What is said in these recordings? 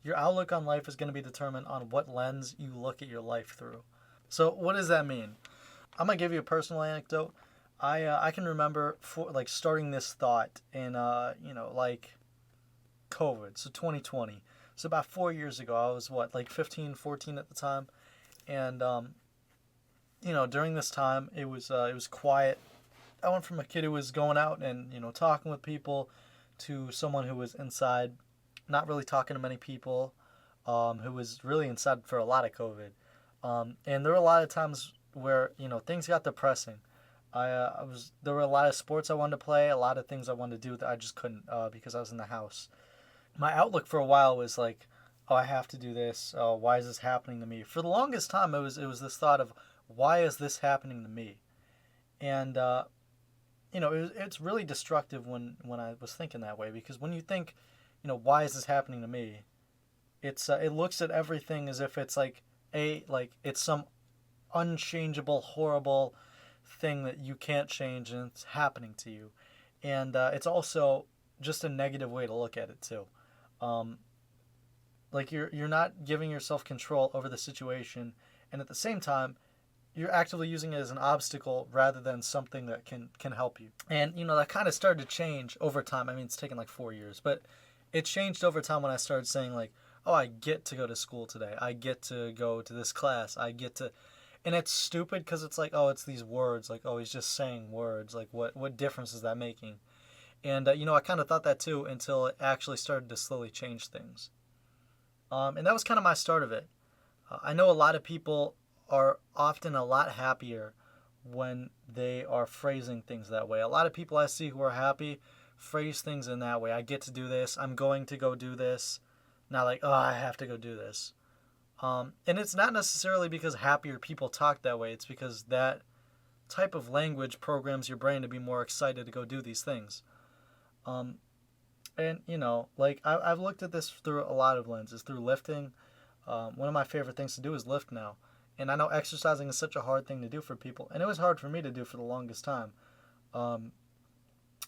Your outlook on life is going to be determined on what lens you look at your life through. So what does that mean? I'm gonna give you a personal anecdote. I can remember for like starting this thought in like COVID, so 2020. So about 4 years ago, I was what, like 15, 14 at the time, and during this time it was quiet. I went from a kid who was going out and talking with people to someone who was inside, not really talking to many people, who was really inside for a lot of COVID. And there were a lot of times where things got depressing. I was there were a lot of sports I wanted to play, a lot of things I wanted to do that I just couldn't because I was in the house. My outlook for a while was like, oh, I have to do this. Oh, why is this happening to me? For the longest time, it was this thought of, why is this happening to me? And it's really destructive when I was thinking that way, because when you think, why is this happening to me? It looks at everything as if it's like it's some unchangeable, horrible thing that you can't change, and it's happening to you. And it's also just a negative way to look at it too. Um, like you're not giving yourself control over the situation, and at the same time, you're actively using it as an obstacle rather than something that can help you. And that kind of started to change over time. I mean, it's taken like 4 years, but it changed over time when I started saying like, oh, I get to go to school today. I get to go to this class. I get to, and it's stupid because it's like, oh, it's these words. Like, oh, he's just saying words. Like, what difference is that making? And I kind of thought that too until it actually started to slowly change things. And that was kind of my start of it. I know a lot of people are often a lot happier when they are phrasing things that way. A lot of people I see who are happy phrase things in that way. I get to do this. I'm going to go do this. Not like, oh, I have to go do this. And it's not necessarily because happier people talk that way. It's because that type of language programs your brain to be more excited to go do these things. Um, and like I've looked at this through a lot of lenses. Through lifting, one of my favorite things to do is lift now. And I know exercising is such a hard thing to do for people, and it was hard for me to do for the longest time, um,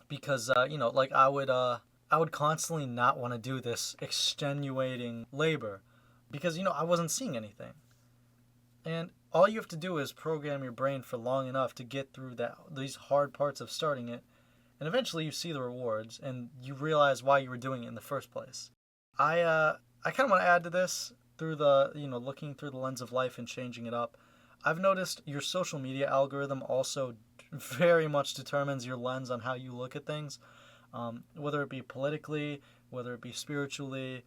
because like I would constantly not want to do this extenuating labor, because I wasn't seeing anything. And all you have to do is program your brain for long enough to get through that these hard parts of starting it, and eventually you see the rewards and you realize why you were doing it in the first place. I kind of want to add to this through the looking through the lens of life and changing it up. I've noticed your social media algorithm also very much determines your lens on how you look at things, whether it be politically, whether it be spiritually,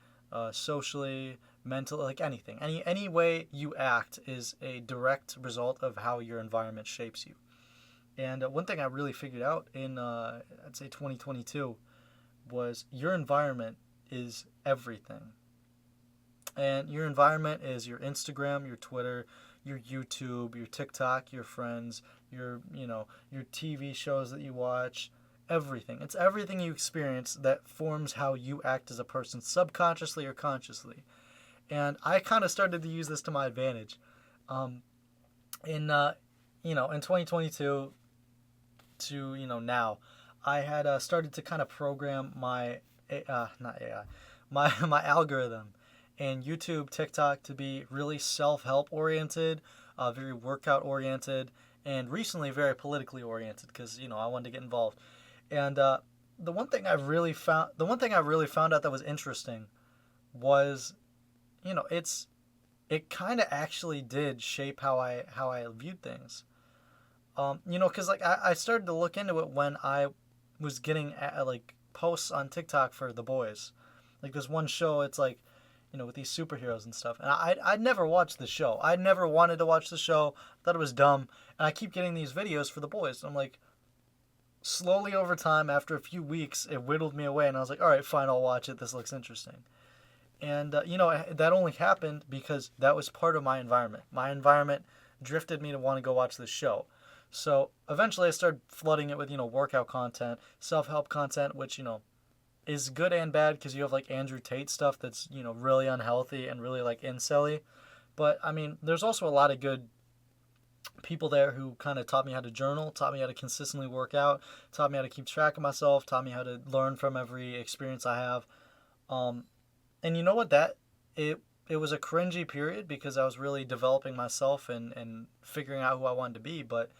socially, mentally, like anything. Any way you act is a direct result of how your environment shapes you. And one thing I really figured out in I'd say 2022 was your environment is everything. And your environment is your Instagram, your Twitter, your YouTube, your TikTok, your friends, your TV shows that you watch, everything. It's everything you experience that forms how you act as a person, subconsciously or consciously. And I kind of started to use this to my advantage. Um, in in 2022 to now, I had started to kind of program my not AI, my algorithm and YouTube, TikTok to be really self-help oriented, very workout oriented, and recently very politically oriented because I wanted to get involved. And the one thing I really found out that was interesting was, it kind of actually did shape how I viewed things. Because like I started to look into it when I was getting like posts on TikTok for The Boys. Like there's one show, it's like with these superheroes and stuff. And I'd never watched the show. I never wanted to watch the show. Thought it was dumb. And I keep getting these videos for The Boys. And I'm like, slowly over time, after a few weeks, it whittled me away. And I was like, all right, fine, I'll watch it. This looks interesting. And, that only happened because that was part of my environment. My environment drifted me to want to go watch this show. So eventually I started flooding it with, workout content, self-help content, which, is good and bad because you have like Andrew Tate stuff that's really unhealthy and really like incelly. But I mean, there's also a lot of good people there who kind of taught me how to journal, taught me how to consistently work out, taught me how to keep track of myself, taught me how to learn from every experience I have. Um, and you know what? it was a cringy period because I was really developing myself and figuring out who I wanted to be. But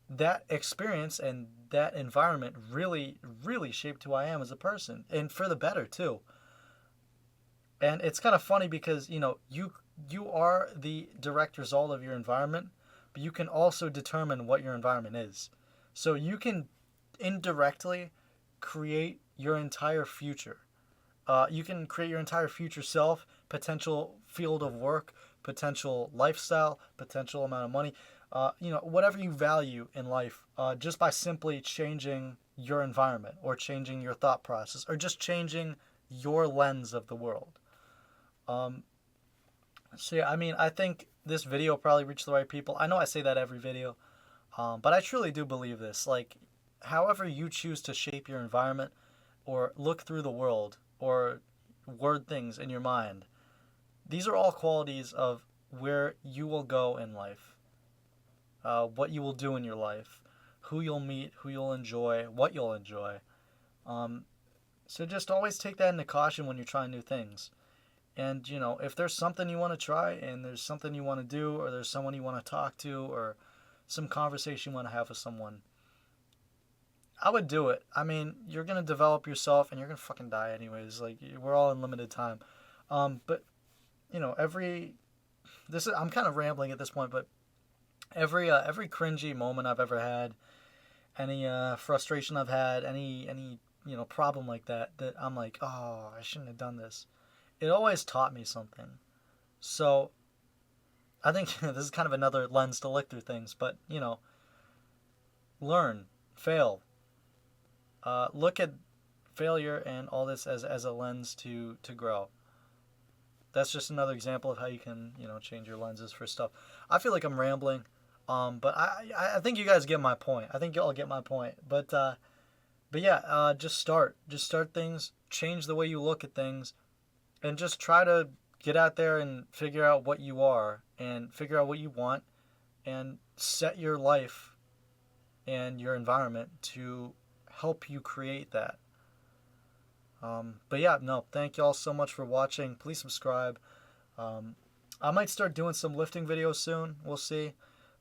that experience and that environment really, really shaped who I am as a person, and for the better too. And it's kind of funny because, you are the direct result of your environment, but you can also determine what your environment is. So you can indirectly create your entire future. You can create your entire future self, potential field of work, potential lifestyle, potential amount of money, whatever you value in life, just by simply changing your environment or changing your thought process or just changing your lens of the world. Um, so yeah, I mean, I think this video probably reached the right people. I know I say that every video, but I truly do believe this. Like, however you choose to shape your environment or look through the world or word things in your mind, these are all qualities of where you will go in life, what you will do in your life, who you'll meet, who you'll enjoy, what you'll enjoy. Um, so just always take that into caution when you're trying new things. And, if there's something you want to try and there's something you want to do or there's someone you want to talk to or some conversation you want to have with someone, I would do it. I mean, you're going to develop yourself and you're going to fucking die anyways. Like, we're all in limited time. But, I'm kind of rambling at this point, but every cringy moment I've ever had, any frustration I've had, any problem like that I'm like, oh, I shouldn't have done this. It always taught me something. So I think this is kind of another lens to look through things, but learn, fail, look at failure and all this as a lens to grow. That's just another example of how you can change your lenses for stuff. I feel like I'm rambling, but I think you guys get my point. I think y'all get my point. But yeah, just start things, change the way you look at things, and just try to get out there and figure out what you are and figure out what you want and set your life and your environment to help you create that. But yeah, no, thank y'all so much for watching. Please subscribe. I might start doing some lifting videos soon. We'll see.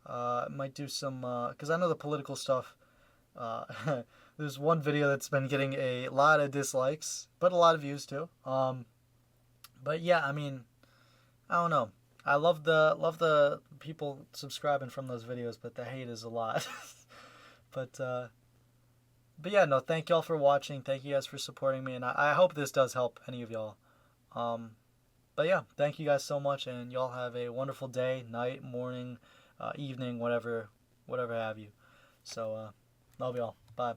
I might do some, because I know the political stuff. There's one video that's been getting a lot of dislikes, but a lot of views too. But yeah, I mean, I don't know. I love the people subscribing from those videos, but the hate is a lot. But yeah, no, thank y'all for watching. Thank you guys for supporting me, and I hope this does help any of y'all. But yeah, thank you guys so much, and y'all have a wonderful day, night, morning, evening, whatever have you. So love y'all. Bye.